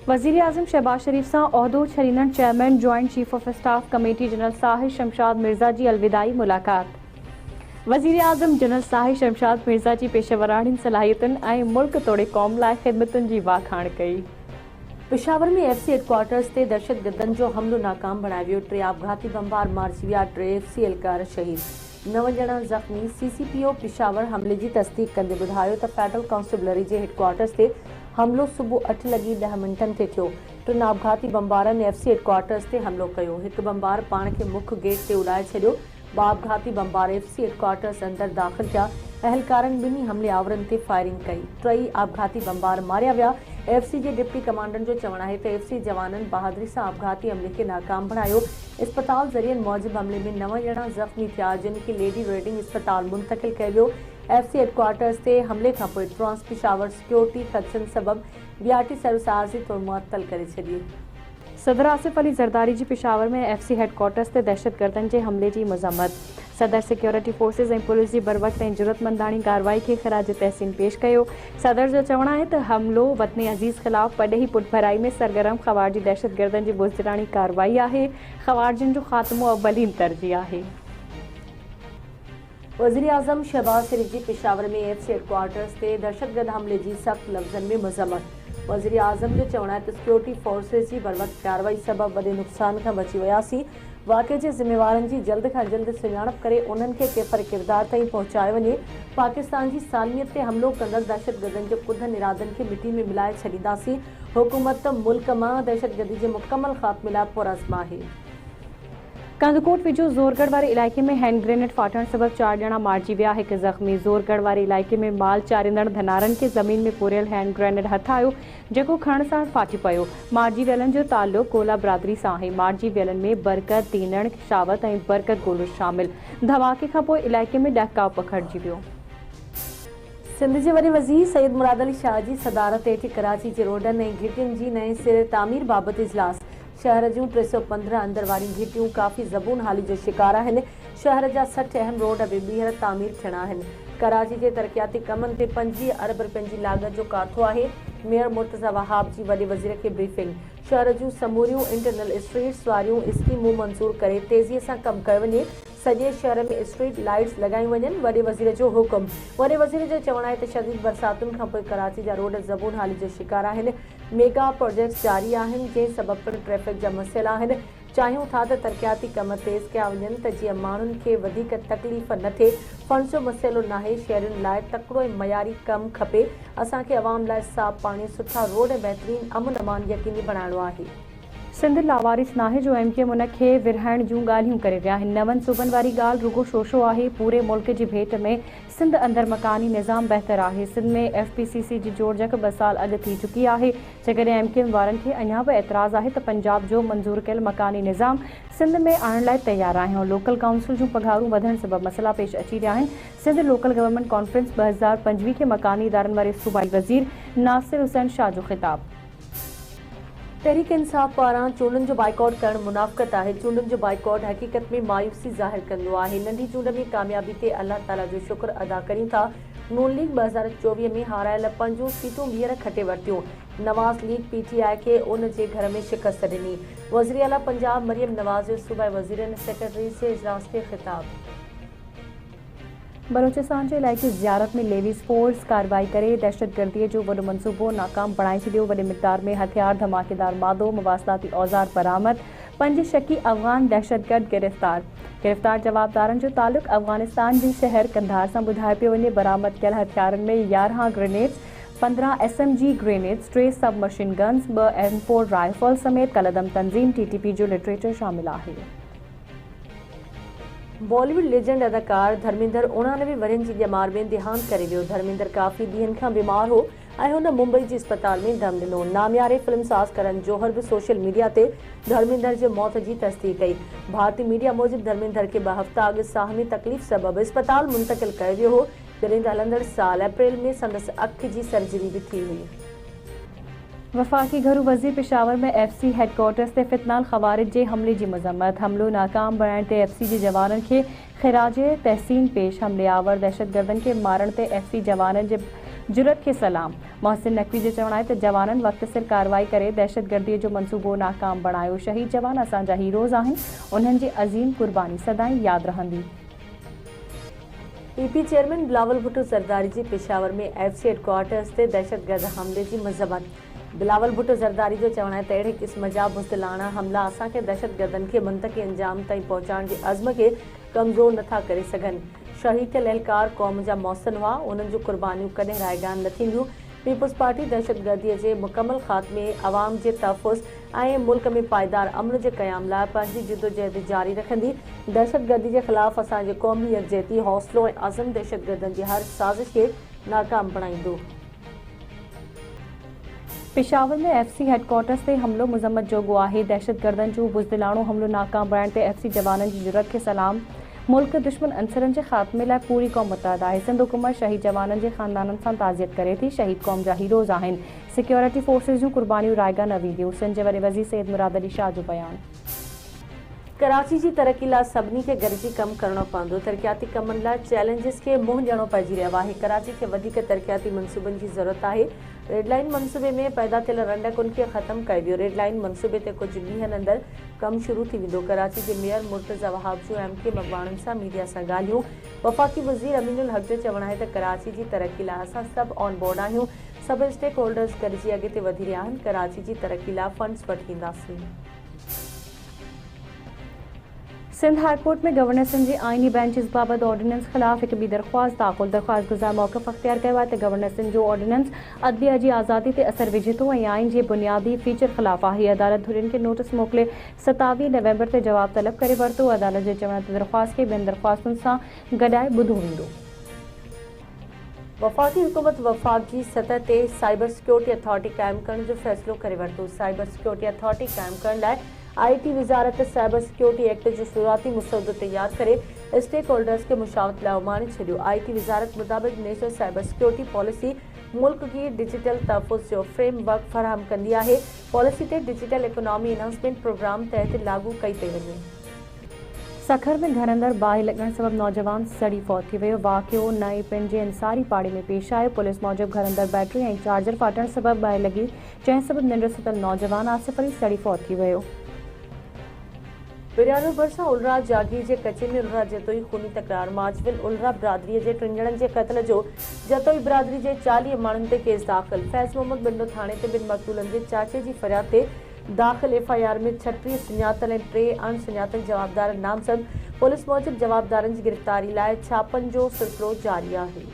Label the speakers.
Speaker 1: वज़ीर आज़म शहबाज शरीफ से ओहदो छरींदड़ chairman joint chief of staff committee general Sahir Shamshad Mirza की अलविदाई मुलाकात। वज़ीर आज़म जनरल साहिर शमशाद मिर्ज़ा की पेशेवरानी सलाहियतुनि ऐं मुल्क तोड़े क़ौम लाइ ख़िदमतुनि की वाखाण कई।
Speaker 2: पेशावर में FC हेडक्वार्टर्स ते दहशतगर्दन जो हमलो नाकाम बणायो वियो। 3 आपघाती बमबार मारिजी विया, 3 FC एहलकार शहीद, 9 ॼणा ज़ख़्मी। CCPO पेशावर हमले की तस्दीक कंदे ॿुधायो त फेडरल कांस्टेबलरी जे हेडक्वार्टर्स ते हमलो सुबुह 8:10 ते थियो। 3 आपघाती बमबारनि FC हेडक्वार्टर्स ते हमलो कयो। हिकु बमबार पाण खे मुख्य गेट ते उड़ाए छॾियो। 2 आपघाती बमबार FC हेडक्वार्टर्स अंदर दाख़िल थिया। एहलकारनि ॿिन्ही हमले आवरनि ते फायरिंग कई। 3 आपघाती बमबार मारिया विया। FC जे डिप्टी कमांडेंट जो चवणु आहे त FC जवाननि बहादुरी सां आपघाती हमले खे नाकाम बणायो। इस्पताल ज़रियनि मौजिब हमले में 9 ॼणा ज़ख़्मी थिया, जिन खे लेडी रेडिंग इस्पताल मुंतक़िल कयो वियो। FC हेडक्वार्टर्स ते हमले खां पोइ ट्रांस पेशावर सिक्योरिटी ख़दशनि सबबि BRT सर्विस आरज़ी तौर मुअत्तल करे छॾी।
Speaker 1: सदर आसिफ अली ज़रदारी जी पेशावर में FC हेडक्वार्टर्स ते दहशतगर्दन के हमले की मज़म्मत। सदर सिक्योरिटी फोर्सेस और पुलिस की बरवक़्त ऐं जुरतमंदानी कार्रवाई के ख़राज तहसीन पेश कयो। सदर जो चवणु आहे त हमलो वतन अज़ीज़ ख़िलाफ़ पॾेही पुटभराई में सरगर्म ख़वारिजी दहशतगर्दन की बुज़दिरानी कार्रवाई आहे। ख़वारिजनि जो ख़ात्मो अव्वलीन तरजीह आहे।
Speaker 2: वज़ीर आज़म शहबाज शरीफ जी पेशावर में FC हेडक्वार्टर्स ते दहशतगर्द हमले की सख्त लफ़्ज़नि में मज़म्मत। वज़ीर आज़म जो चवणु आहे त सिक्योरिटी फोर्सेस की बरवक़्त कार्रवाई सबबि वॾे नुक़सान खां बची वियासीं। वाक़े के ज़िम्मेवारनि की जल्द खां जल्द सुञाणप करे उन्हनि खे केफ़र किरदार ताईं पहुचायो वञे। पाकिस्तान की सालमियत ते हमलो कंदड़ दहशतगर्दन के कुदन इरादनि खे मिटी में मिलाए छॾींदासीं। हुकूमत मुल्क मां दहशतगर्दी के मुकम्मल ख़ात्मे लाइ पुरअज़्म आहे।
Speaker 1: कंदकोट विझो ज़ोरगढ़ वारे इलाइक़े में हैंड ग्रेनेड फाटण सबब 4 ॼणा मारिजी विया, 1 ज़ख़्मी। ज़ोरगढ़ वारे इलाइक़े में माल चारींदड़ धनारनि के ज़मीन में पुरियल हैंड ग्रेनेड हथ आयो, जेको खणण सां फाटी पियो। मारिजी वियलनि जो ताल्लुक़ कोला बिरादरी सां आहे। मारिजी वियलनि में बरकत, तीनड़, शावत ऐं बरकत गोलू शामिल। धमाके खां पोइ इलाइक़े में ॾहकाव पखिड़िजी वियो।
Speaker 2: सिंध के वॾे वज़ीर सैयद मुराद अली शाह की सदारत हेठि कराची के रोडनि ऐं घिटियुनि जी नए सिरे तामीर बाबति इजलास। शहर जूं 315 अंदर वारी घिटियूं काफ़ी ज़बून हाली जो शिकार आहिनि। शहर जा 60 अहम रोड बि ॿीहर तामीर थियणा आहिनि। कराची के तरक़ियाती कमनि ते 25 अरब रुपयनि जी लागत जो काथो आहे। मेयर मुर्तज़ा वहाब जी वॾे वज़ीर खे ब्रीफिंग। शहर जूं समूरियूं इंटरनल स्ट्रीट्स वारियूं स्कीमूं मंज़ूर करे तेज़ीअ सां कमु कयो वञे। सॼे शहर में स्ट्रीट लाइट्स लॻायूं वञनि। वॾे वज़ीर जो हुकुम। वॾे वज़ीर जो चवणु आहे त शदीद बरसातुनि खां पोइ कराची जा रोड ज़बून हाली जो शिकार आहिनि। मेगा प्रोजेक्ट्स जारी आहिनि, जंहिं सबबि पिणु ट्रैफ़िक जा मसइला आहिनि। चाहियूं था त तरक़ियाती कम तेज़ कया वञनि त जीअं माण्हुनि खे वधीक तकलीफ़ न थिए। फंड्स जो मसइलो नाहे, शहरुनि लाइ तकिड़ो ऐं मयारी कमु खपे। असांखे अवाम लाइ साफ़ पाणी, सुठा रोड ऐं बहितरीन अमन अमान यकीनी बणाइणो आहे।
Speaker 1: सिंध लावारिस नाहे जो MKM उन खे विरहाइण जूं ॻाल्हियूं करे रहिया आहिनि। 9 सूबनि वारी ॻाल्हि रुगो शोशो आहे। पूरे मुल्क जी भेट में सिंध अंदर मकानी निज़ाम बहितर आहे। सिंध में FPCC जी जोड़जक 2 साल अॻु थी चुकी आहे। जेकॾहिं MKM वारनि खे अञा बि एतिराज़ आहे त पंजाब जो मंज़ूर कयल मकानी निज़ाम सिंध में आणण लाइ तयारु आहे ऐं लोकल काउंसिल जूं पघारूं वधण सबबि मसइला पेश अची रहिया आहिनि। सिंध लोकल गवर्नमेंट कॉन्फ्रेंस 2025 खे मकानी इदारनि वारे सूबाई वज़ीर नासिर हुसैन शाह जो ख़िताब।
Speaker 2: तहरीक इंसाफ़ पारां चूंडुनि जो बाइकॉट करणु मुनाफ़क़त आहे। चूंडुनि जो बाइकॉट हक़ीक़त में मायूसी ज़ाहिर कंदो आहे। नंढी चूंड में कामयाबी ते अल्लाह ताला जो शुक्र अदा करियूं था। नून लीग 2024 में हारायल 5 सीटूं ॿीहर खटे वरितियूं। नवाज़ लीग PTI खे उन जे घर में शिकस्त ॾिनी। वज़ीर आला पंजाब मरियम नवाज़ जो सूबाई वज़ीरनि सेक्रेटरी से इजलास खे ख़िताब। बलोचिस्तान के इलाइक़े ज़ियारत में लेवीज़ फोर्स कार्रवाई करे दहशतगर्दी जो वॾो मनसूबो नाकाम बणाए छॾियो। वॾे मिक़दार में हथियार, धमाकेदार मादो, मवासलाती औज़ार बरामद। 5 शकी अफ़गान दहशतगर्द गिरफ़्तार जवाबदारनि जो ताल्लुक़ अफ़गानिस्तान जे शहर कंधार सां ॿुधायो पियो वञे। बरामद कयल हथियारनि में 11 ग्रेनेड्स, 15 SMG ग्रेनेड्स, 3 सब मशीन गन्स, 2 M4 राइफल समेत कलदम तंज़ीम TTP जो लिटरेचर शामिल आहे। बॉलीवुड लेजेंड अदाकार धर्मेंद्र 89 वरनि जी ॼमार में देहांत करे वियो। धर्मेंद्र काफ़ी ॾींहंनि खां बीमार हो ऐं हुन मुंबई जी अस्पताल में दम ॾिनो। नामियारे फिल्मसाज़ करण जौहर बि सोशल मीडिया ते धर्मेंद्र जे मौत जी तस्दीक कई। भारतीय मीडिया मूजिब धर्मेंद्र खे 2 हफ़्ता अॻु साह में तकलीफ़ सबबि अस्पताल मुंतक़िल कयो वियो हो, जॾहिं त हलंदड़ साल अप्रैल में संदसि अखि जी सर्जरी भी थी हुई। वफाकी घरू वज़ीर पेशावर में FC हेडक्वार्टर्स ते फितनाल ख़वारिज जे हमले जी मज़म्मत। हमलो नाकाम बणाइण ते FC जे जवाननि खे ख़िराज तहसीन पेश। हमले आवर दहशतगर्दनि खे मारण ते FC जवाननि जे
Speaker 1: जुरत खे सलाम। मोहसिन नकवी जो चवण आहे त जवाननि वक़्त सिर कार्रवाई करे दहशतगर्दीअ जो मंसूबो नाकाम बणायो। शहीद जवान असांजा हीरोज़ आहिनि, उन्हनि जी अज़ीम कुर्बानी सदाईं यादि रहंदी।
Speaker 2: ईपी चेयरमैन बिलावल भुट्टो ज़रदारी जी पेशावर में एफसी हेडक्वार्टर्स ते दहशतगर्द हमले जी मज़म्मत। बिलावल भुट्टो ज़रदारी जो चवण आहे त अहिड़े क़िस्म जा बुज़दिलाना हमला असांखे दहशतगर्दनि खे मुंतक़ी अंजाम ताईं पहुचाइण जे अज़्म खे कमज़ोर नथा करे सघनि। शहीद थियल एहलकार क़ौम जा मोहसिन हुआ, उन्हनि जूं कुर्बानियूं कॾहिं रायगान न थींदियूं। पीपुल्स पार्टी दहशतगर्दीअ जे मुकमल ख़ात्मे, अवाम जे तहफ़ुज़ ऐं मुल्क में पायदार अमन जे क़याम लाइ पंहिंजी जिदोजहद जारी रखंदी। दहशतगर्दी जे ख़िलाफ़ असांजे क़ौमी यकजहती, हौसलो ऐं अज़म दहशतगर्दनि जी हर साज़िश खे नाकाम बणाईंदो।
Speaker 1: पेशावर में एफसी हेडक्वार्टर्स ते हमलो मुज़म्मत जोॻो आहे। दहशतगर्दनि जो बुज़दिलाणो हमलो नाकाम बणाइण ते एफसी जवाननि जी जुरत खे सलाम। मुल्क दुश्मन अंसरनि जे ख़ात्मे लाइ पूरी क़ौम मुतहद आहे। सिंध हुकूमत शहीद जवाननि जे ख़ानदाननि सां ताज़ियत करे थी। शहीद क़ौम जा हीरोज़ आहिनि। सिक्योरिटी फोर्सिस जूं कुर्बानियूं रायगा न वेंदियूं। सिंध जे वॾे वज़ीर सैयद मुराद अली शाह जो बयान।
Speaker 2: कराची जी तरक़ी लाइ सभिनी खे गॾिजी कमु करणो पवंदो। तरक़ियाती कमनि लाइ चैलेंजिस खे मुंहुं ॾियणो पइजी रहियो आहे। कराची खे वधीक तरक़ियाती मनसूबनि जी ज़रूरत आहे। रेड लाइन मनसूबे में पैदा थियल रंडकुनि खे ख़तमु कयो वियो। रेड लाइन मनसूबे ते कुझु ॾींहंनि अंदरि कमु शुरू थी वेंदो। कराची जे मेयर मुर्तज़ा वहाब जूं एमके मकवाणनि सां मीडिया सां ॻाल्हियूं। वफ़ाक़ी वज़ीर अमीनुल हक़ जो चवण आहे त कराची जी तरक़ी लाइ असां सभु ऑन बोर्ड आहियूं। सभु स्टेक होल्डर्स गॾिजी अॻिते वधी रहिया आहिनि। कराची जी तरक़ी लाइ फंड्स वठी ईंदासीं।
Speaker 1: सिंध हाईकोर्ट में गवर्नर सिंध जे आइनी बेंचिस बाबति ऑर्डिनेंस ख़िलाफ़ हिकु ॿी दरख़्वास्त दाख़िल। दरख़्वास्त गुज़ार मौक़िफ़ अख़्तियार कयो आहे त गवर्नर सिंध जो ऑर्डिनेंस अदलिया जी आज़ादी ते असर विझे थो ऐं आइन जे बुनियादी फीचर ख़िलाफ़ आहे। अदालत धुरियुनि खे नोटिस मोकिले 27 नवंबर ते जवाब तलब करे वरितो। अदालत जे चवण ते दरख़्वास्त खे ॿियनि दरख़्वास्तुनि सां गॾाए ॿुधो वेंदो।
Speaker 2: वफ़ाक़ी हुकूमत वफ़ाक़ जी सतह ते साइबर सिक्योरिटी अथॉरिटी क़ाइमु करण जो फ़ैसिलो करे वरितो। साइबर सिक्योरिटी अथॉरिटी क़ाइमु करण लाइ IT वज़ारत साइबर सिक्योरिटी एक्ट जो शुरूआती मसौदो तैयार करे स्टेक होल्डर्स खे मुशावरत लाइ उमाणे छॾियो। IT वज़ारत मुताबिक़ नेशनल साइबर सिक्योरिटी पॉलिसी मुल्क खे डिजिटल तहफ़ुज़ जो फ्रेमवर्क फ़राहम कंदी आहे। पॉलिसी ते डिजिटल इकोनॉमी इनहांसमेंट प्रोग्राम तहत लागू कई पई वञे।
Speaker 1: सखर में घर अंदर बाहि लॻण सबबि नौजवान सड़ी फौत थी वियो। वाक़ियो नए पिंड जे अंसारी पाड़ी में पेश आयो। पुलिस मूजिबि घर अंदर बैटरी ऐं चार्जर फाटण सबबि बाहि लॻी, जंहिं सबबि निंड सुतल नौजवान आसिफ अली सड़ी फौत थी वियो।
Speaker 2: बिरयानो भरिसां उलरा जागीर जे कचे में उलरा जतोई खूनी तकरार। माजविल उलरा बिरादरीअ जे 3 ॼणनि जे क़त्ल जो जतोई बिरादरी जे 40 माण्हुनि ते केस दाख़िल। फैज़ मोहम्मद बिंडो थाणे ते 2 मक़तूलनि जे चाचे जी फरियाद ते दाख़िल FIR में 36 सुञातल ऐं 3 अणसुञातल जवाबदार नामज़द। पुलिस मूजिबि जवाबदारनि जी गिरफ़्तारी लाइ छापनि जो सिलसिलो जारी आहे।